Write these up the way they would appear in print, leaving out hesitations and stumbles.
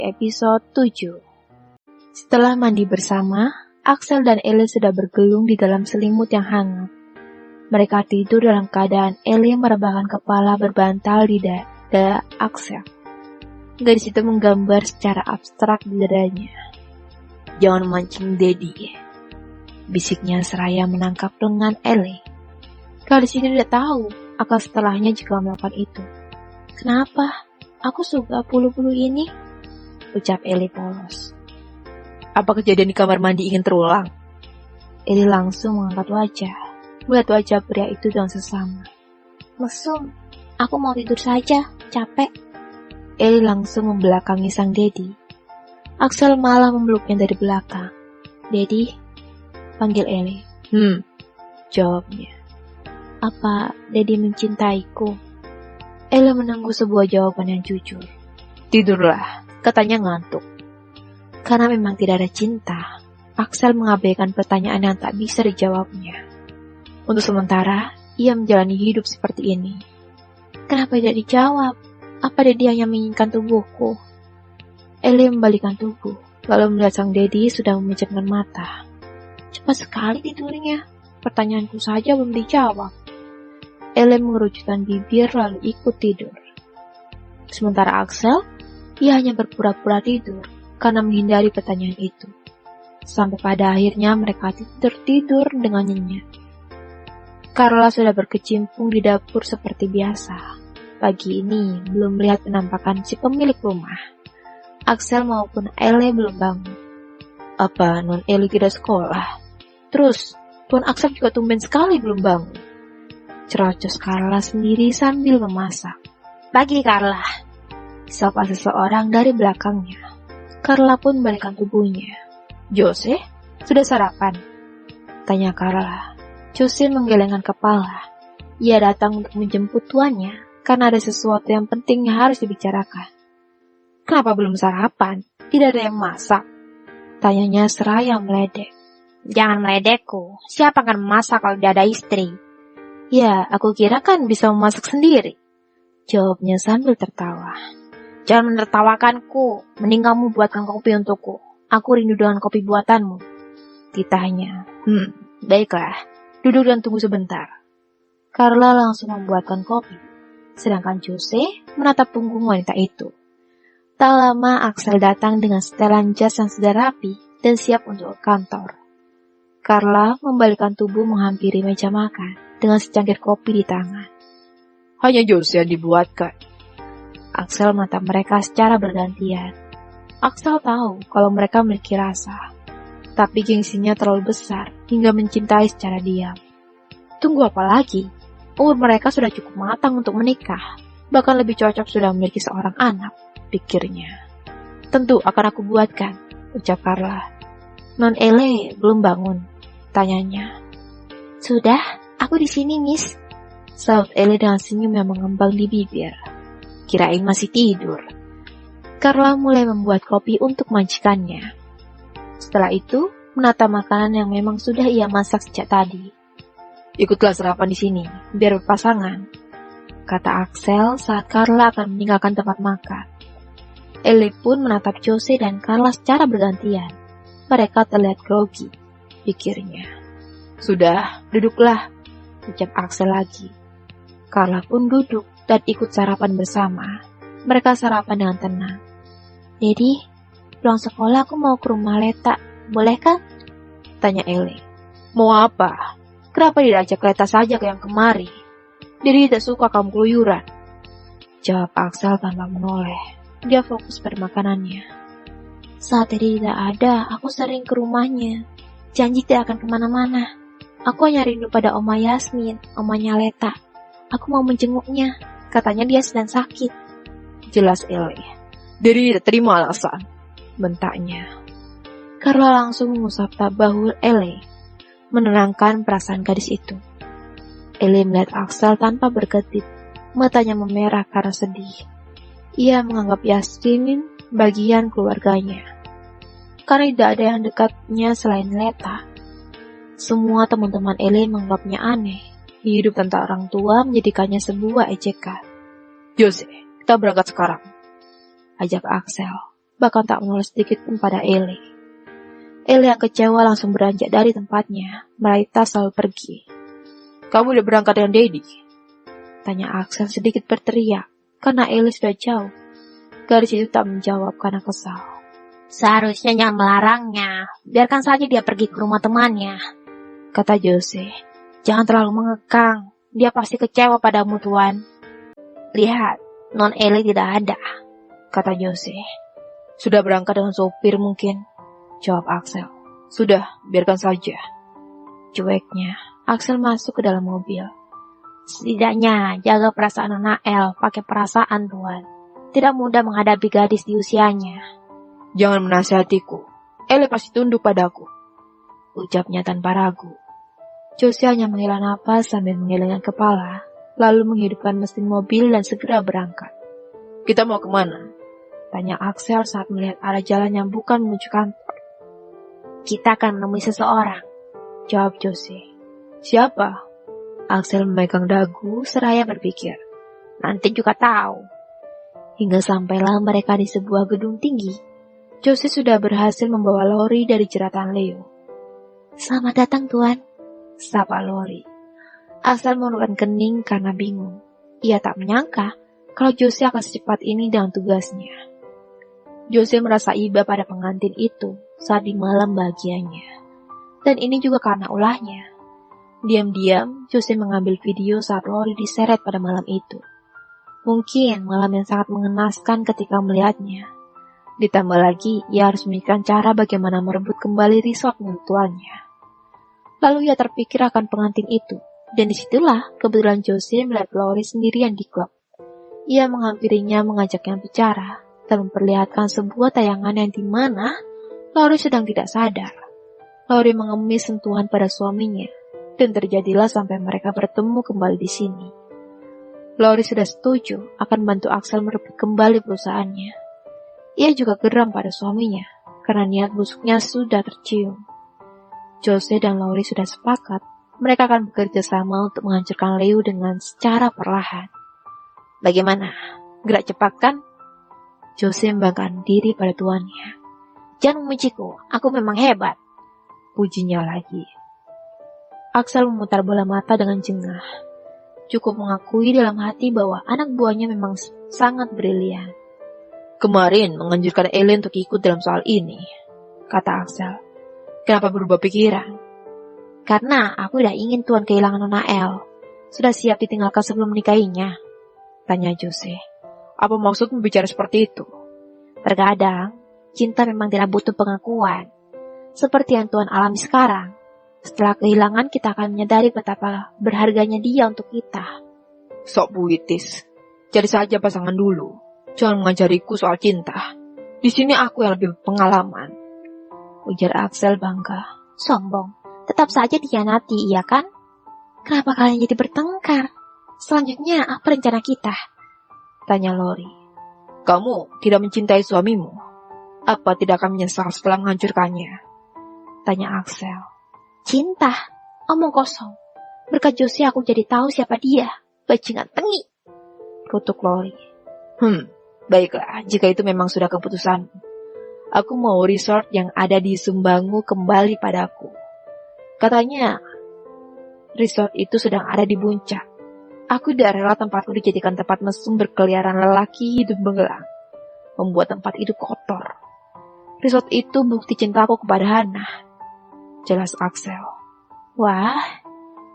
Episode 7. Setelah mandi bersama, Axel dan Ellie sudah bergelung di dalam selimut yang hangat. Mereka tidur dalam keadaan Ellie merebahkan kepala berbantal di dada Axel. Gadis itu menggambar secara abstrak di dadanya. "Jangan mancing Daddy," bisiknya seraya menangkap lengan Ellie. Gadis itu tidak tahu akan setelahnya jika melakukan itu. "Kenapa? Aku suka bulu-bulu ini," ucap Ellie polos. "Apa kejadian di kamar mandi ingin terulang?" Ellie langsung mengangkat wajah, melihat wajah pria itu dengan sesama. "Mesum, aku mau tidur saja, capek." Ellie langsung membelakangi sang Daddy. Axel malah memeluknya dari belakang. "Daddy," panggil Ellie. Jawabnya. "Apa Daddy mencintaiku?" Ellie menunggu sebuah jawaban yang jujur. "Tidurlah," katanya ngantuk. Karena memang tidak ada cinta, Axel mengabaikan pertanyaan yang tak bisa dijawabnya. Untuk sementara, ia menjalani hidup seperti ini. "Kenapa tidak dijawab? Apa Daddy hanya menginginkan tubuhku?" Ellie membalikkan tubuh, lalu melihat sang Daddy sudah memejamkan mata. "Cepat sekali tidurnya, pertanyaanku saja belum dijawab." Ellie mengerucutkan bibir lalu ikut tidur. Sementara Axel, ia hanya berpura-pura tidur karena menghindari pertanyaan itu. Sampai pada akhirnya mereka tidur dengan nyenyak. Carla sudah berkecimpung di dapur seperti biasa. Pagi ini belum melihat penampakan si pemilik rumah. Axel maupun Ellie belum bangun. "Apa non Ellie tidak sekolah? Terus Tuan Axel juga tumben sekali belum bangun?" Cerocos Carla sendiri sambil memasak. "Pagi Carla," sapa seseorang dari belakangnya. Carla pun membalikkan tubuhnya. "Jose, sudah sarapan?" tanya Carla. Jose menggelengkan kepala. Ia datang untuk menjemput tuannya karena ada sesuatu yang penting yang harus dibicarakan. "Kenapa belum sarapan? Tidak ada yang masak?" tanyanya seraya meledek. "Jangan meledekku. Siapa akan memasak kalau tidak ada istri?" "Ya, aku kira kan bisa memasak sendiri," jawabnya sambil tertawa. "Jangan menertawakanku. Mending kamu buatkan kopi untukku. Aku rindu dengan kopi buatanmu," titahnya. Baiklah. Duduk dan tunggu sebentar." Carla langsung membuatkan kopi, sedangkan Jose menatap punggung wanita itu. Tak lama Axel datang dengan setelan jas yang sudah rapi dan siap untuk ke kantor. Carla membalikkan tubuh menghampiri meja makan dengan secangkir kopi di tangan. "Hanya Jose yang dibuatkan?" Axel menatap mereka secara bergantian. Axel tahu kalau mereka memiliki rasa, tapi gengsinya terlalu besar hingga mencintai secara diam. Tunggu apa lagi? Umur mereka sudah cukup matang untuk menikah, bahkan lebih cocok sudah memiliki seorang anak, pikirnya. "Tentu akan aku buatkan," ucap Carla. "Non Ellie belum bangun?" tanyanya. "Sudah, aku di sini, Miss," saut Ellie dengan senyum yang mengembang di bibir. Kirain masih tidur. Carla mulai membuat kopi untuk majikannya. Setelah itu, menata makanan yang memang sudah ia masak sejak tadi. "Ikutlah sarapan di sini, biar berpasangan," kata Axel saat Carla akan meninggalkan tempat makan. Ellie pun menatap Jose dan Carla secara bergantian. Mereka terlihat grogi, pikirnya. "Sudah, duduklah," ucap Axel lagi. Carla pun duduk dan ikut sarapan bersama. Mereka sarapan dengan tenang. "Daddy, pulang sekolah aku mau ke rumah Leta, boleh kan?" tanya Ellie. "Mau apa? Kenapa tidak ajak Leta saja ke yang kemari? Daddy tidak suka kamu keluyuran," jawab Axel tanpa menoleh. Dia fokus pada makanannya. "Saat Daddy tidak ada, aku sering ke rumahnya. Janji tidak akan kemana-mana. Aku hanya rindu pada Oma Yasmin, omanya Leta. Aku mau menjenguknya, katanya dia sedang sakit," jelas Ellie. "Daddy tidak terima alasan," bentaknya. Carla langsung mengusap bahu Ellie, menenangkan perasaan gadis itu. Ellie melihat Axel tanpa berkedip, matanya memerah karena sedih. Ia menganggap Yasmin bagian keluarganya, karena tidak ada yang dekatnya selain Leta. Semua teman-teman Ellie menganggapnya aneh. Hidup tanpa orang tua menjadikannya sebuah ejekan. "Jose, kita berangkat sekarang," ajak Axel. bahkan tak menoleh sedikit pun pada Ellie. Ellie yang kecewa langsung beranjak dari tempatnya, meraih tas lalu pergi. Kamu udah berangkat dengan Daddy? Tanya Axel sedikit berteriak, karena Ellie sudah jauh. Gadis itu tak menjawab karena kesal. Seharusnya jangan melarangnya. Biarkan saja dia pergi ke rumah temannya, kata Jose. Jangan terlalu mengekang. Dia pasti kecewa padamu, Tuan. Lihat, Non Ellie tidak ada, kata Jose. Sudah berangkat dengan sopir mungkin, jawab Axel. Sudah, biarkan saja. Cueknya, Axel masuk ke dalam mobil. Setidaknya jaga perasaan Nona El, pakai perasaan, Tuan. Tidak mudah menghadapi gadis di usianya. Jangan menasihatiku. Ellie pasti tunduk padaku, ucapnya tanpa ragu. Jose hanya menghela napas sambil menggelengkan kepala, lalu menghidupkan mesin mobil dan segera berangkat. Kita mau kemana? Tanya Axel saat melihat arah jalan yang bukan menuju kantor. Kita akan menemui seseorang, jawab Jose. Siapa? Axel memegang dagu seraya berpikir. Nanti juga tahu. Hingga sampailah mereka di sebuah gedung tinggi. Jose sudah berhasil membawa Lori dari jeratan Leo. Selamat datang, Tuan, sapa Lori. Axel menurunkan kening karena bingung. Ia tak menyangka kalau Jose akan secepat ini dengan tugasnya. Jose merasa iba pada pengantin itu saat di malam bahagianya. Dan ini juga karena ulahnya. Diam-diam, Jose mengambil video saat Lori diseret pada malam itu. Mungkin malam yang sangat mengenaskan ketika melihatnya. Ditambah lagi, ia harus memikirkan cara bagaimana merebut kembali resort milik tuannya. Lalu ia terpikir akan pengantin itu, dan disitulah kebetulan Jose melihat Lori sendirian di klub. Ia menghampirinya mengajaknya bicara, dan memperlihatkan sebuah tayangan yang dimana Lori sedang tidak sadar. Lori mengemis sentuhan pada suaminya, dan terjadilah sampai mereka bertemu kembali di sini. Lori sudah setuju akan bantu Axel merebut kembali perusahaannya. Ia juga geram pada suaminya, karena niat busuknya sudah tercium. Jose dan Lori sudah sepakat, mereka akan bekerja sama untuk menghancurkan Leo dengan secara perlahan. Bagaimana? Gerak cepat kan? Jose membanggakan diri pada tuannya. Jangan memujiku, aku memang hebat, pujinya lagi. Axel memutar bola mata dengan jengah. Cukup mengakui dalam hati bahwa anak buahnya memang sangat brilian. Kemarin menganjurkan Ellie untuk ikut dalam soal ini, kata Axel. Kenapa berubah pikiran? Karena aku udah ingin Tuan kehilangan Nona El. Sudah siap ditinggalkan sebelum menikahinya? Tanya Jose. Apa maksudmu bicara seperti itu? Terkadang, cinta memang tidak butuh pengakuan. Seperti yang Tuan alami sekarang. Setelah kehilangan kita akan menyadari betapa berharganya dia untuk kita. Sok puitis. Cari saja pasangan dulu. Jangan mengajariku soal cinta. Di sini aku yang lebih pengalaman, ujar Axel bangga. Sombong. Tetap saja dikhianati, iya kan? Kenapa kalian jadi bertengkar? Selanjutnya apa rencana kita? Tanya Lori. Kamu tidak mencintai suamimu. Apa tidak akan menyesal setelah menghancurkannya? Tanya Axel. Cinta? Omong kosong. Berkat Jose aku jadi tahu siapa dia. Bajingan tengi. Kutuk Lori. Baiklah, jika itu memang sudah keputusan. Aku mau resort yang ada di Sumbangu kembali padaku. Katanya, resort itu sedang ada di puncak. Aku tidak rela tempatku dijadikan tempat mesum berkeliaran lelaki hidup begelang. Membuat tempat itu kotor. Resort itu bukti cintaku kepada Hannah. Jelas Axel. Wah,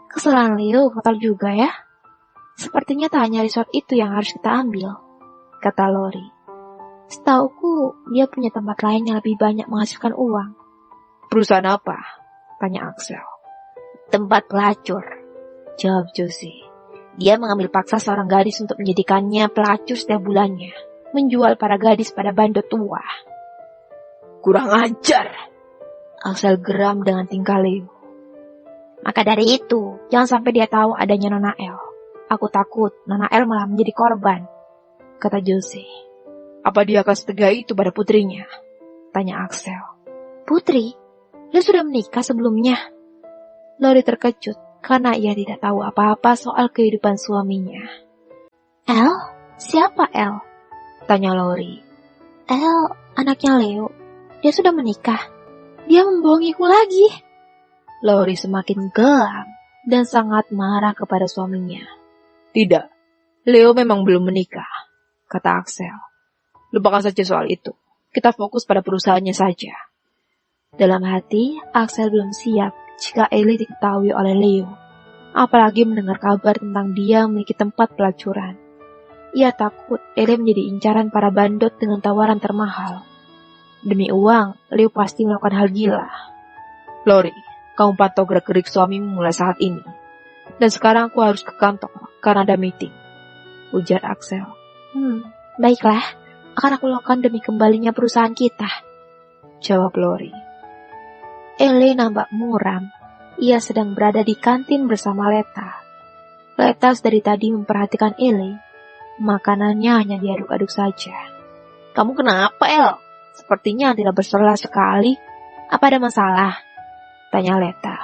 kesalahan Leo kotor juga ya. Sepertinya tak hanya resort itu yang harus kita ambil, kata Lori. Setauku, dia punya tempat lain yang lebih banyak menghasilkan uang. Perusahaan apa? Tanya Axel. Tempat pelacur, jawab Jose. Dia mengambil paksa seorang gadis untuk menjadikannya pelacur setiap bulannya. Menjual para gadis pada bandot tua. Kurang ajar. Axel geram dengan tingkah Leo. Maka dari itu, jangan sampai dia tahu adanya Nona El. Aku takut Nona El malah menjadi korban, kata Jose. Apa dia akan setegah itu pada putrinya? Tanya Axel. Putri? Dia sudah menikah sebelumnya? Lori terkejut karena ia tidak tahu apa-apa soal kehidupan suaminya. El? Siapa El? Tanya Lori. El Anaknya Leo. Dia sudah menikah. Dia membohongiku lagi. Lori semakin geram dan sangat marah kepada suaminya. Tidak, Leo memang belum menikah, kata Axel. Lupakan saja soal itu. Kita fokus pada perusahaannya saja. Dalam hati, Axel belum siap jika Ellie diketahui oleh Leo. Apalagi mendengar kabar tentang dia memiliki tempat pelacuran. Ia takut Ellie menjadi incaran para bandot dengan tawaran termahal. Demi uang, Leo pasti melakukan hal gila. Lori, kamu pantau gerak-gerik suamimu mulai saat ini. Dan sekarang aku harus ke kantor karena ada meeting, ujar Axel. Baiklah, akan aku lakukan demi kembalinya perusahaan kita, jawab Lori. Ellie nampak muram. Ia sedang berada di kantin bersama Leta. Leta dari tadi memperhatikan Ellie. Makanannya hanya diaduk-aduk saja. Kamu kenapa, El? Sepertinya tidak bersalah sekali. Apa ada masalah? Tanya Leta.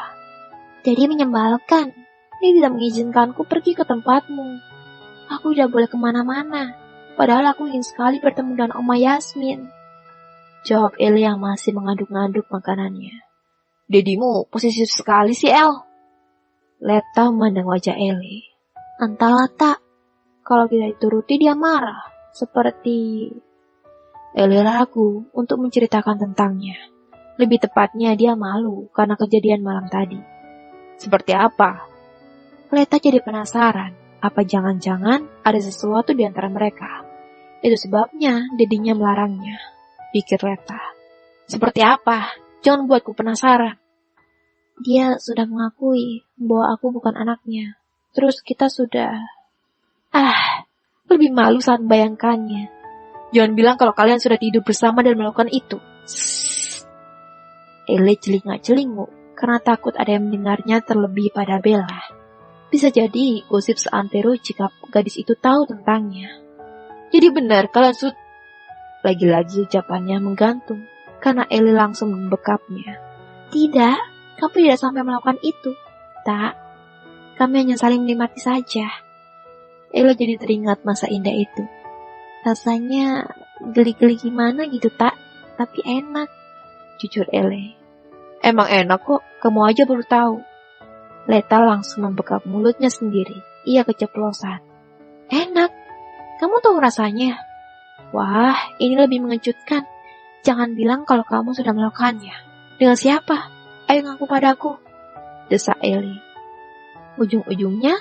Jadi menyebalkan. Dia tidak mengizinkanku pergi ke tempatmu. Aku tidak boleh kemana-mana. Padahal aku ingin sekali bertemu dengan Oma Yasmin, jawab Ellie yang masih mengaduk-ngaduk makanannya. Dedimu posesif sekali sih, El. Leta memandang wajah Ellie. Entahlah, tak. Kalau tidak dituruti dia marah. Seperti... Ellie ragu untuk menceritakan tentangnya. Lebih tepatnya dia malu karena kejadian malam tadi. Seperti apa? Leta jadi penasaran. Apa jangan-jangan ada sesuatu di antara mereka? Itu sebabnya dedinya melarangnya, pikir Leta. Seperti apa? Jangan buatku penasaran. Dia sudah mengakui bahwa aku bukan anaknya. Terus kita sudah... lebih malu saat membayangkannya. Jangan bilang kalau kalian sudah tidur bersama dan melakukan itu. Ellie celingak-celinguk karena takut ada yang mendengarnya terlebih pada Bella. Bisa jadi gosip seantero jika gadis itu tahu tentangnya. Jadi benar kalian Lagi-lagi ucapannya menggantung karena Ellie langsung membekapnya. Tidak, kamu tidak sampai melakukan itu. Tak, kami hanya saling menikmati saja. Ellie jadi teringat masa indah itu. Rasanya geli-geli gimana gitu, tak? Tapi enak, jujur Ellie. Emang enak kok, kamu aja baru tahu. Leta langsung membekap mulutnya sendiri. Ia keceplosan. Enak? Kamu tahu rasanya? Wah, ini lebih mengejutkan. Jangan bilang kalau kamu sudah melakukannya. Dengan siapa? Ayo ngaku padaku, desak Ellie. Ujung-ujungnya,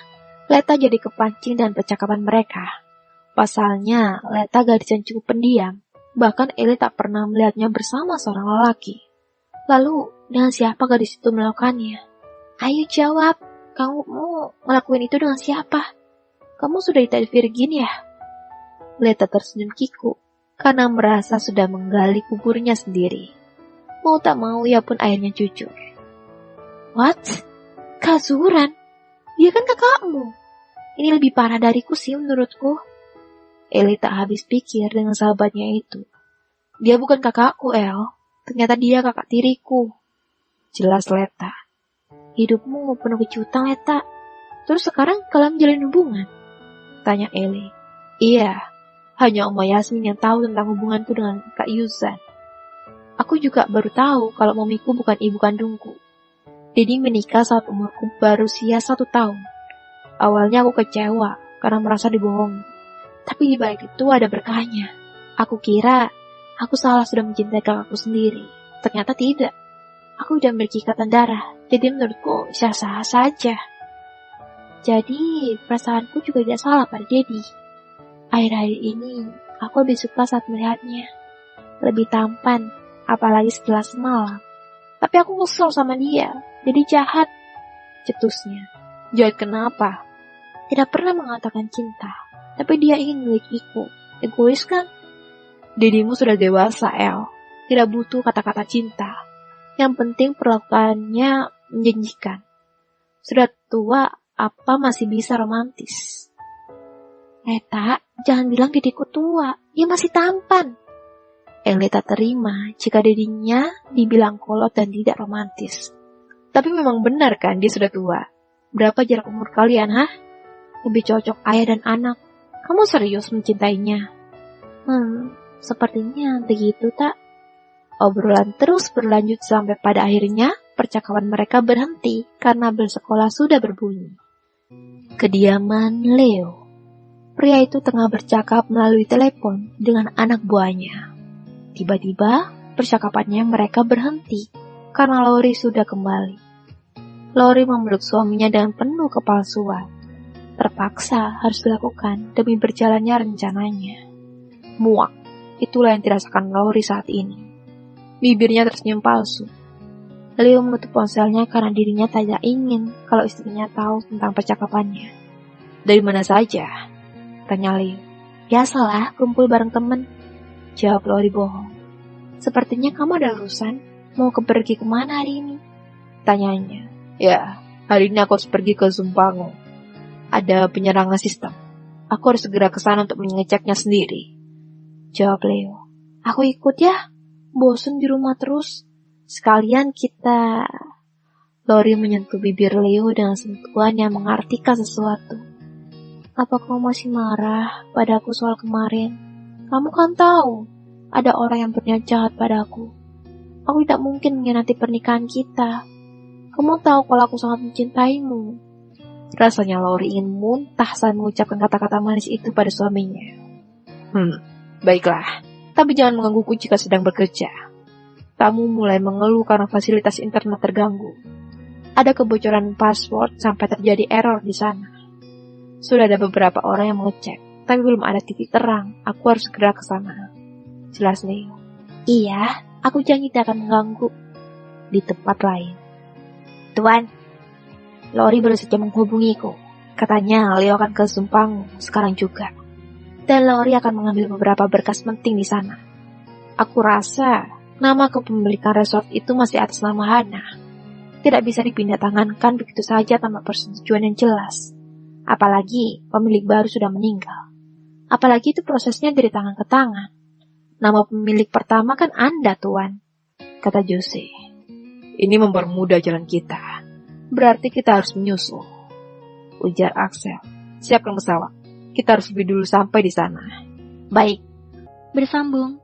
Leta jadi kepancing dan percakapan mereka. Pasalnya, Leta gadis yang cukup pendiam. Bahkan Ellie tak pernah melihatnya bersama seorang lelaki. Lalu, dengan siapa gadis itu melakukannya? Ayo jawab, kamu mau ngelakuin itu dengan siapa? Kamu sudah ditanya virgin ya? Leta tersenyum kiku, karena merasa sudah menggali kuburnya sendiri. Mau tak mau ia pun akhirnya jujur. What? Kazuran? Dia kan kakakmu. Ini lebih parah dariku sih menurutku. Ellie tak habis pikir dengan sahabatnya itu. Dia bukan kakakku, El. Ternyata dia kakak tiriku. Jelas Leta. Hidupmu penuh kejutan, Leta. Terus sekarang kalian menjalin hubungan? Tanya Ellie. Iya, hanya Oma Yasmin yang tahu tentang hubunganku dengan Kak Yuzan. Aku juga baru tahu kalau mamiku bukan ibu kandungku. Dedi menikah saat umurku baru usia 1 tahun. Awalnya aku kecewa karena merasa dibohongi. Tapi di balik itu ada berkahnya. Aku kira aku salah sudah mencintai kakakku sendiri. Ternyata tidak. Aku sudah memiliki ikatan darah. Jadi menurutku sah-sah saja. Jadi perasaanku juga tidak salah pada Dedi. Akhir-akhir ini aku lebih suka saat melihatnya. Lebih tampan, apalagi setelah semalam. Tapi aku kesel sama dia. Jadi jahat, cetusnya. Jahat kenapa? Tidak pernah mengatakan cinta. Tapi dia ingin memilikiku. Egois kan? Dedimu sudah dewasa, El. Tidak butuh kata-kata cinta. Yang penting perlakuannya menjanjikan. Sudah tua, apa masih bisa romantis? Leta, jangan bilang diriku tua. Dia masih tampan. Ellie tak terima jika dirinya dibilang kolot dan tidak romantis. Tapi memang benar kan dia sudah tua. Berapa jarak umur kalian, hah? Lebih cocok ayah dan anak. Kamu serius mencintainya? Sepertinya begitu tak? Obrolan terus berlanjut sampai pada akhirnya percakapan mereka berhenti karena bel sekolah sudah berbunyi. Kediaman Leo. Pria itu tengah bercakap melalui telepon dengan anak buahnya. Tiba-tiba percakapannya mereka berhenti karena Lori sudah kembali. Lori memeluk suaminya dengan penuh kepalsuan. Terpaksa harus dilakukan demi berjalannya rencananya. Muak, itulah yang dirasakan Lori saat ini. Bibirnya tersenyum palsu. Leo menutup ponselnya karena dirinya tidak ingin kalau istrinya tahu tentang percakapannya. Dari mana saja? Tanya Leo. Biasalah, kumpul bareng temen. Jawab Lori bohong. Sepertinya kamu ada urusan. Mau pergi kemana hari ini? Tanyanya. Ya, hari ini aku harus pergi ke Sumpango. Ada penyerangan sistem. Aku harus segera ke sana untuk mengeceknya sendiri. Jawab Leo. Aku ikut ya. Bosen di rumah terus. Sekalian kita... Lori menyentuh bibir Leo dengan sentuhan yang mengartikan sesuatu. Apa kamu masih marah padaku soal kemarin? Kamu kan tahu, ada orang yang berniat jahat padaku. Aku tidak mungkin mengkhianati pernikahan kita. Kamu tahu kalau aku sangat mencintaimu. Rasanya Lori ingin muntah saat mengucapkan kata-kata manis itu pada suaminya. Baiklah. Tapi jangan menggangguku jika sedang bekerja. Kamu mulai mengeluh karena fasilitas internet terganggu. Ada kebocoran password sampai terjadi error di sana. Sudah ada beberapa orang yang mengecek, tapi belum ada titik terang. Aku harus segera ke sana. Jelas Leo. Iya, aku janji tidak akan mengganggu. Di tempat lain. Tuan, Lori baru saja menghubungiku. Katanya Leo akan ke Sumpang sekarang juga. Dan Lori akan mengambil beberapa berkas penting di sana. Aku rasa nama kepemilikan resort itu masih atas nama Hana. Tidak bisa dipindah tangankan begitu saja tanpa persetujuan yang jelas. Apalagi pemilik baru sudah meninggal. Apalagi itu prosesnya dari tangan ke tangan. Nama pemilik pertama kan Anda, Tuan, kata Jose. Ini mempermudah jalan kita. Berarti kita harus menyusul, ujar Axel. Siapkan pesawat. Kita harus lebih dulu sampai di sana. Baik. Bersambung.